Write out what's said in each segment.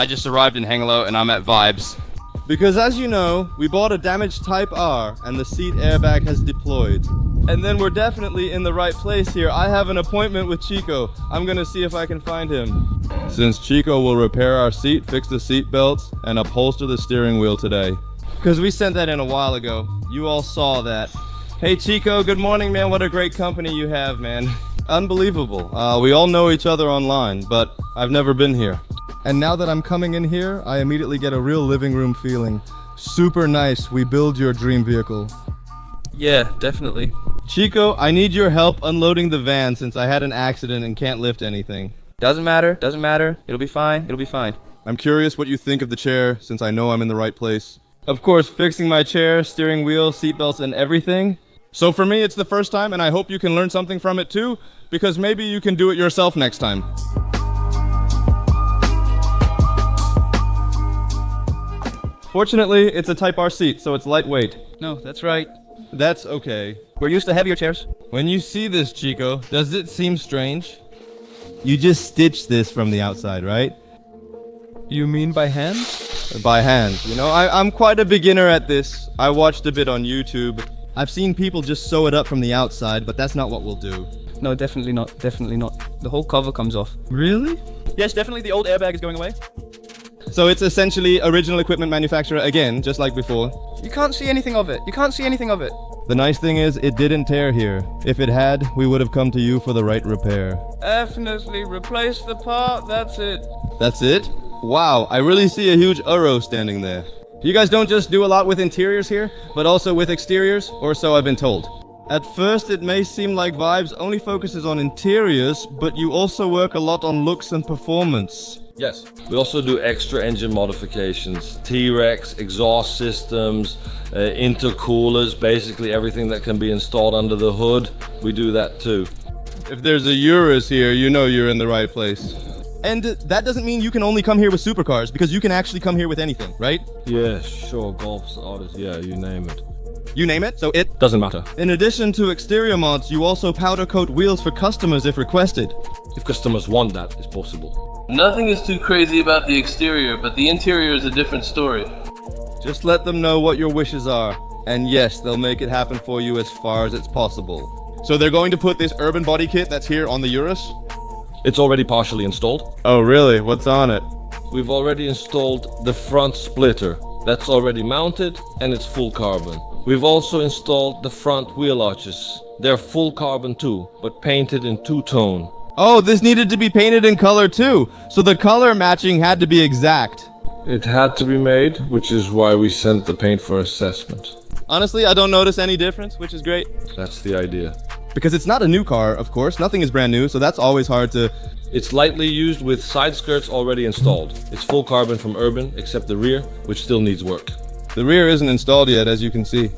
I just arrived in Hengelo and I'm at Vibes. Because as you know, we bought a damaged Type R and the seat airbag has deployed. And then we're definitely in the right place here. I have an appointment with Chico. I'm gonna see if I can find him. Since Chico will repair our seat, fix the seat belts, and upholster the steering wheel today. Because we sent that in a while ago. You all saw that. Hey Chico, good morning, man. What a great company you have, man. Unbelievable. We all know each other online, but I've never been here. And now that I'm coming in here, I immediately get a real living room feeling. Super nice. We build your dream vehicle. Yeah, definitely. Chico, I need your help unloading the van since I had an accident and can't lift anything. Doesn't matter. It'll be fine. I'm curious what you think of the chair since I know I'm in the right place. Of course, fixing my chair, steering wheel, seatbelts, and everything. So for me, it's the first time, and I hope you can learn something from it too, because maybe you can do it yourself next time. Fortunately, it's a Type R seat, so it's lightweight. No, that's right. That's okay. We're used to heavier chairs. When you see this, Chico, does it seem strange? You just stitched this from the outside, right? You mean by hand? By hand. You know, I'm quite a beginner at this. I watched a bit on YouTube. I've seen people just sew it up from the outside, but that's not what we'll do. No, definitely not. The whole cover comes off. Really? Yes, definitely the old airbag is going away. So it's essentially original equipment manufacturer again, just like before. You can't see anything of it. The nice thing is, it didn't tear here. If it had, we would have come to you for the right repair. Definitely replace the part, that's it. That's it? Wow, I really see a huge Uro standing there. You guys don't just do a lot with interiors here, but also with exteriors, or so I've been told. At first, it may seem like Vibes only focuses on interiors, but you also work a lot on looks and performance. Yes, we also do extra engine modifications, T-Rex, exhaust systems, intercoolers, basically everything that can be installed under the hood, we do that too. If there's a Urus here, you know you're in the right place. And that doesn't mean you can only come here with supercars, because you can actually come here with anything, right? Yeah, sure, golfs, artists, yeah, you name it. You name it, so it Doesn't matter. In addition to exterior mods, you also powder coat wheels for customers if requested. If customers want that, it's possible. Nothing is too crazy about the exterior, but the interior is a different story. Just let them know what your wishes are. And yes, they'll make it happen for you as far as it's possible. So they're going to put this urban body kit that's here on the Urus? It's already partially installed. Oh really? What's on it? We've already installed the front splitter. That's already mounted and it's full carbon. We've also installed the front wheel arches. They're full carbon too, but painted in two-tone. Oh, this needed to be painted in color too. So the color matching had to be exact. It had to be made, which is why we sent the paint for assessment. Honestly, I don't notice any difference, which is great. That's the idea. Because it's not a new car, of course. Nothing is brand new, so that's always hard to... It's lightly used with side skirts already installed. It's full carbon from Urban, except the rear, which still needs work. The rear isn't installed yet, as you can see.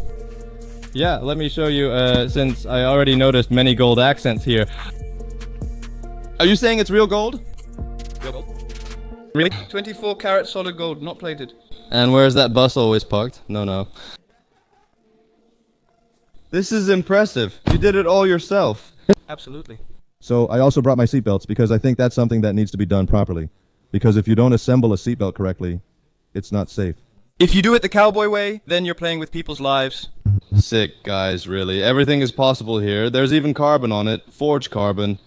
Yeah, let me show you, since I already noticed many gold accents here. Are you saying it's real gold? Real gold. Really? 24 karat solid gold, not plated. And where's that bus always parked? No. This is impressive. You did it all yourself. Absolutely. So I also brought my seatbelts because I think that's something that needs to be done properly. Because if you don't assemble a seatbelt correctly, it's not safe. If you do it the cowboy way, then you're playing with people's lives. Sick, guys, really. Everything is possible here. There's even carbon on it. Forged carbon.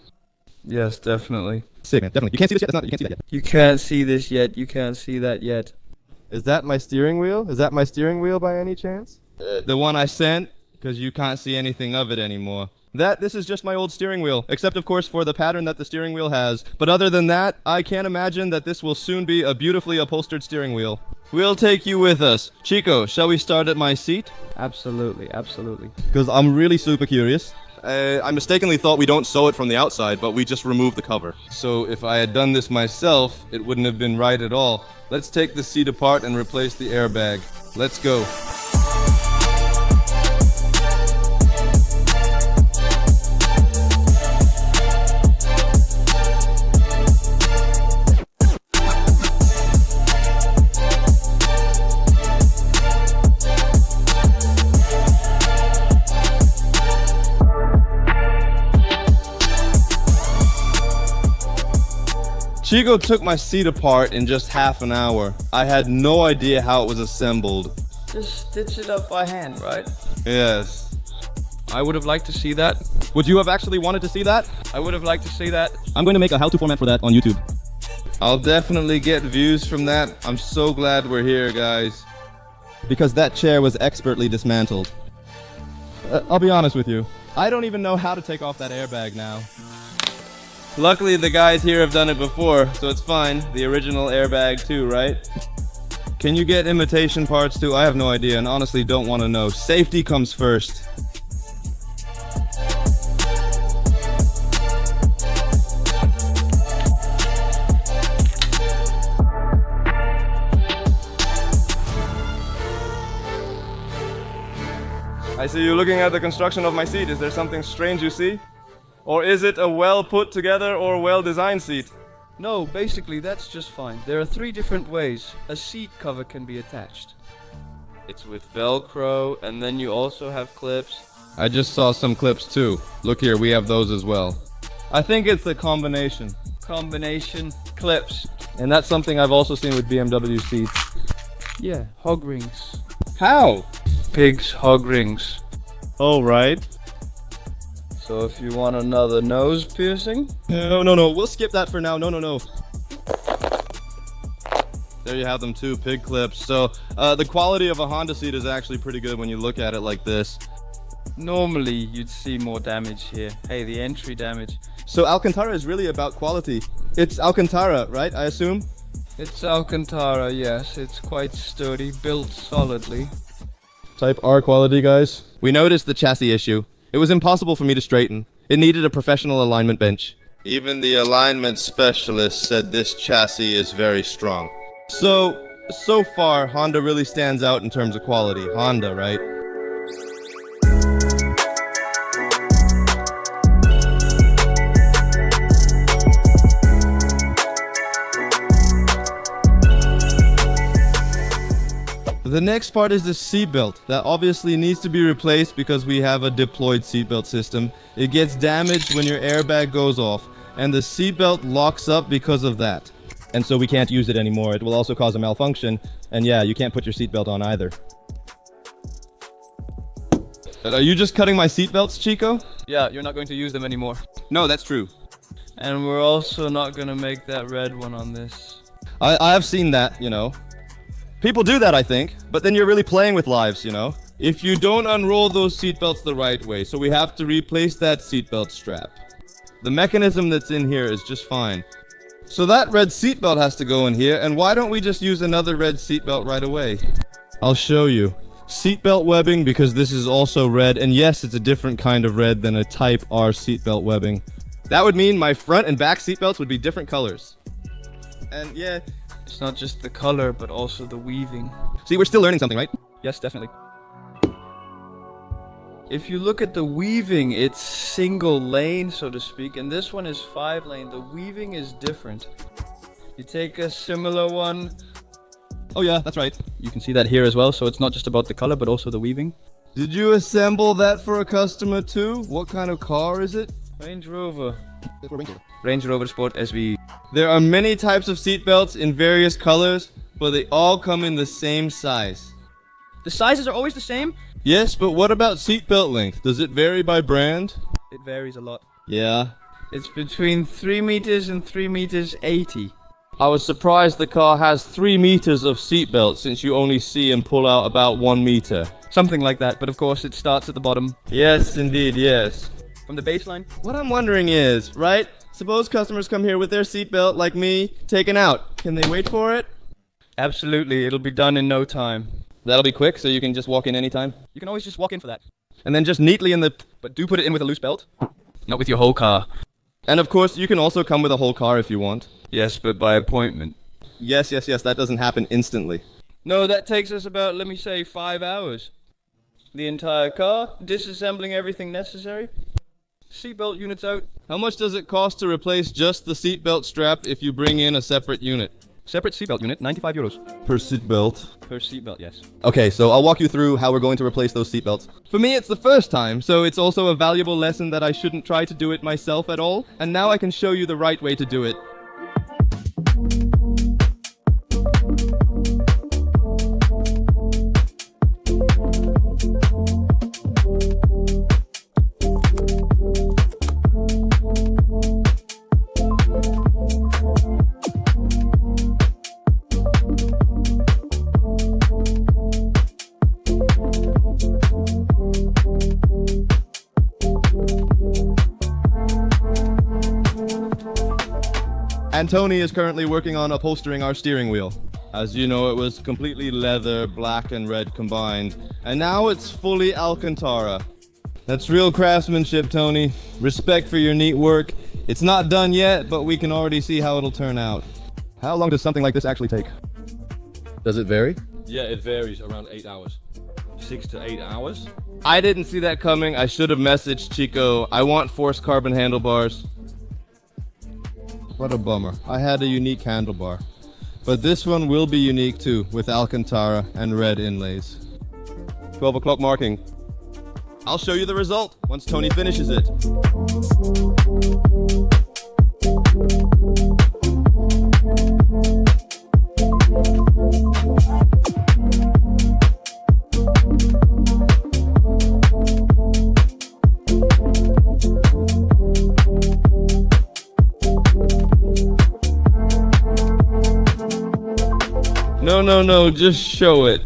Yes, definitely. Sick, man. Definitely. You can't see this yet? You can't see that yet. You can't see this yet. You can't see that yet. Is that my steering wheel? Is that my steering wheel by any chance? The one I sent? Because you can't see anything of it anymore. This is just my old steering wheel, except of course for the pattern that the steering wheel has. But other than that, I can't imagine that this will soon be a beautifully upholstered steering wheel. We'll take you with us. Chico, shall we start at my seat? Absolutely. Because I'm really super curious. I mistakenly thought we don't sew it from the outside, but we just remove the cover. So if I had done this myself, it wouldn't have been right at all. Let's take the seat apart and replace the airbag. Let's go. Chico took my seat apart in just half an hour. I had no idea how it was assembled. Just stitch it up by hand, right? Yes. I would have liked to see that. Would you have actually wanted to see that? I would have liked to see that. I'm going to make a how-to format for that on YouTube. I'll definitely get views from that. I'm so glad we're here, guys. Because that chair was expertly dismantled. I'll be honest with you. I don't even know how to take off that airbag now. Luckily, the guys here have done it before, so it's fine. The original airbag too, right? Can you get imitation parts too? I have no idea and honestly don't want to know. Safety comes first. I see you looking at the construction of my seat. Is there something strange you see? Or is it a well put together or well designed seat? No, basically that's just fine. There are 3 different ways a seat cover can be attached. It's with Velcro, and then you also have clips. I just saw some clips too. Look here, we have those as well. I think it's a combination. Combination clips. And that's something I've also seen with BMW seats. Yeah, hog rings. How? Pigs, hog rings. Oh, right. So if you want another nose piercing? No, we'll skip that for now. No. There you have them too, pig clips. So the quality of a Honda seat is actually pretty good when you look at it like this. Normally you'd see more damage here. Hey, the entry damage. So Alcantara is really about quality. It's Alcantara, right? I assume? It's Alcantara, yes. It's quite sturdy, built solidly. Type R quality, guys. We noticed the chassis issue. It was impossible for me to straighten. It needed a professional alignment bench. Even the alignment specialist said this chassis is very strong. So far, Honda really stands out in terms of quality. Honda, right? The next part is the seatbelt. That obviously needs to be replaced because we have a deployed seatbelt system. It gets damaged when your airbag goes off, and the seatbelt locks up because of that. And so we can't use it anymore. It will also cause a malfunction, and yeah, you can't put your seatbelt on either. Are you just cutting my seatbelts, Chico? Yeah, you're not going to use them anymore. No, that's true. And we're also not going to make that red one on this. I have seen that, you know. People do that, I think, but then you're really playing with lives, you know? If you don't unroll those seatbelts the right way, so we have to replace that seatbelt strap. The mechanism that's in here is just fine. So that red seatbelt has to go in here, and why don't we just use another red seatbelt right away? I'll show you. Seatbelt webbing, because this is also red, and yes, it's a different kind of red than a Type R seatbelt webbing. That would mean my front and back seatbelts would be different colors. And yeah... It's not just the color, but also the weaving. See, we're still learning something, right? Yes, definitely. If you look at the weaving, it's single lane, so to speak, and this one is 5 lane. The weaving is different. You take a similar one. Oh yeah, that's right. You can see that here as well, so it's not just about the color, but also the weaving. Did you assemble that for a customer too? What kind of car is it? Range Rover. Range Rover Sport SV. There are many types of seatbelts in various colors, but they all come in the same size. The sizes are always the same? Yes, but what about seatbelt length? Does it vary by brand? It varies a lot. Yeah. It's between 3 meters and 3 meters 80. I was surprised the car has 3 meters of seatbelt since you only see and pull out about 1 meter. Something like that, but of course it starts at the bottom. Yes, indeed, yes. From the baseline? What I'm wondering is, right? Suppose customers come here with their seatbelt, like me, taken out. Can they wait for it? Absolutely, it'll be done in no time. That'll be quick, so you can just walk in anytime. You can always just walk in for that. And then just neatly in the... But do put it in with a loose belt. Not with your whole car. And of course, you can also come with a whole car if you want. Yes, but by appointment. Yes, that doesn't happen instantly. No, that takes us about, let me say, 5 hours. The entire car, disassembling everything necessary. Seatbelt units out. How much does it cost to replace just the seatbelt strap if you bring in a separate unit? Separate seatbelt unit, 95 euros. Per seatbelt? Per seatbelt, yes. Okay, so I'll walk you through how we're going to replace those seatbelts. For me, it's the first time, so it's also a valuable lesson that I shouldn't try to do it myself at all. And now I can show you the right way to do it. And Tony is currently working on upholstering our steering wheel. As you know, it was completely leather, black and red combined. And now it's fully Alcantara. That's real craftsmanship, Tony. Respect for your neat work. It's not done yet, but we can already see how it'll turn out. How long does something like this actually take? Does it vary? Yeah, it varies around 8 hours. 6 to 8 hours. I didn't see that coming. I should have messaged Chico. I want forced carbon handlebars. What a bummer. I had a unique handlebar. But this one will be unique too, with Alcantara and red inlays. 12 o'clock marking. I'll show you the result once Tony finishes it. No, just show it.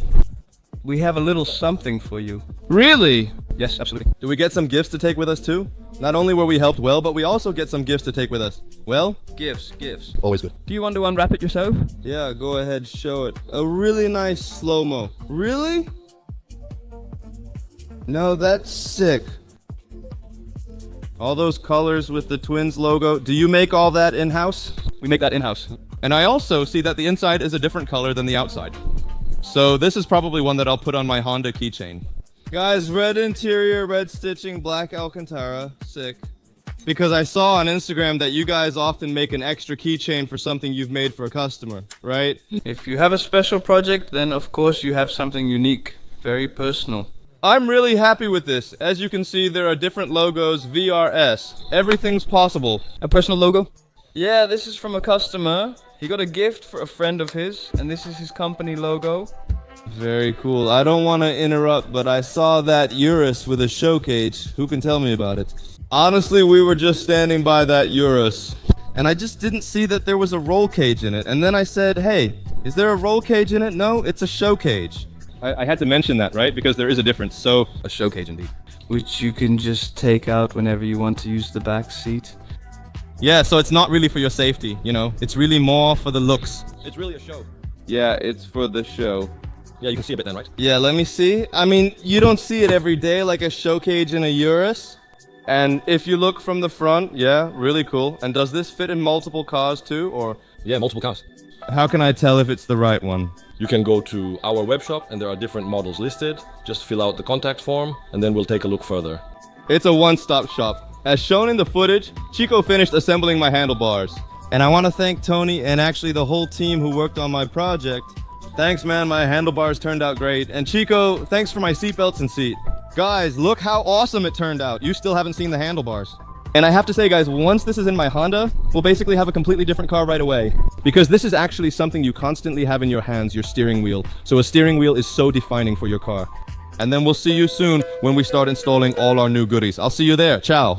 We have a little something for you. Really? Yes, absolutely. Do we get some gifts to take with us too? Not only were we helped well, but we also get some gifts to take with us. Well? Gifts. Always good. Do you want to unwrap it yourself? Yeah, go ahead, show it. A really nice slow-mo. Really? No, that's sick. All those colors with the Twins logo. Do you make all that in-house? We make that in-house. And I also see that the inside is a different color than the outside. So this is probably one that I'll put on my Honda keychain. Guys, red interior, red stitching, black Alcantara. Sick. Because I saw on Instagram that you guys often make an extra keychain for something you've made for a customer, right? If you have a special project, then of course you have something unique, very personal. I'm really happy with this. As you can see, there are different logos, VRS. Everything's possible. A personal logo? Yeah, this is from a customer. He got a gift for a friend of his, and this is his company logo. Very cool. I don't want to interrupt, but I saw that Urus with a show cage. Who can tell me about it? Honestly, we were just standing by that Urus, and I just didn't see that there was a roll cage in it. And then I said, hey, is there a roll cage in it? No, it's a show cage. I had to mention that, right? Because there is a difference. So, a show cage indeed. Which you can just take out whenever you want to use the back seat. Yeah, so it's not really for your safety, you know? It's really more for the looks. It's really a show. Yeah, it's for the show. Yeah, you can see a bit then, right? Yeah, let me see. I mean, you don't see it every day like a show cage in a Urus. And if you look from the front, yeah, really cool. And does this fit in multiple cars too, or? Yeah, multiple cars. How can I tell if it's the right one? You can go to our web shop and there are different models listed. Just fill out the contact form and then we'll take a look further. It's a one-stop shop. As shown in the footage, Chico finished assembling my handlebars. And I want to thank Tony and actually the whole team who worked on my project. Thanks, man, my handlebars turned out great. And Chico, thanks for my seatbelts and seat. Guys, look how awesome it turned out. You still haven't seen the handlebars. And I have to say, guys, once this is in my Honda, we'll basically have a completely different car right away. Because this is actually something you constantly have in your hands, your steering wheel. So a steering wheel is so defining for your car. And then we'll see you soon when we start installing all our new goodies. I'll see you there. Ciao.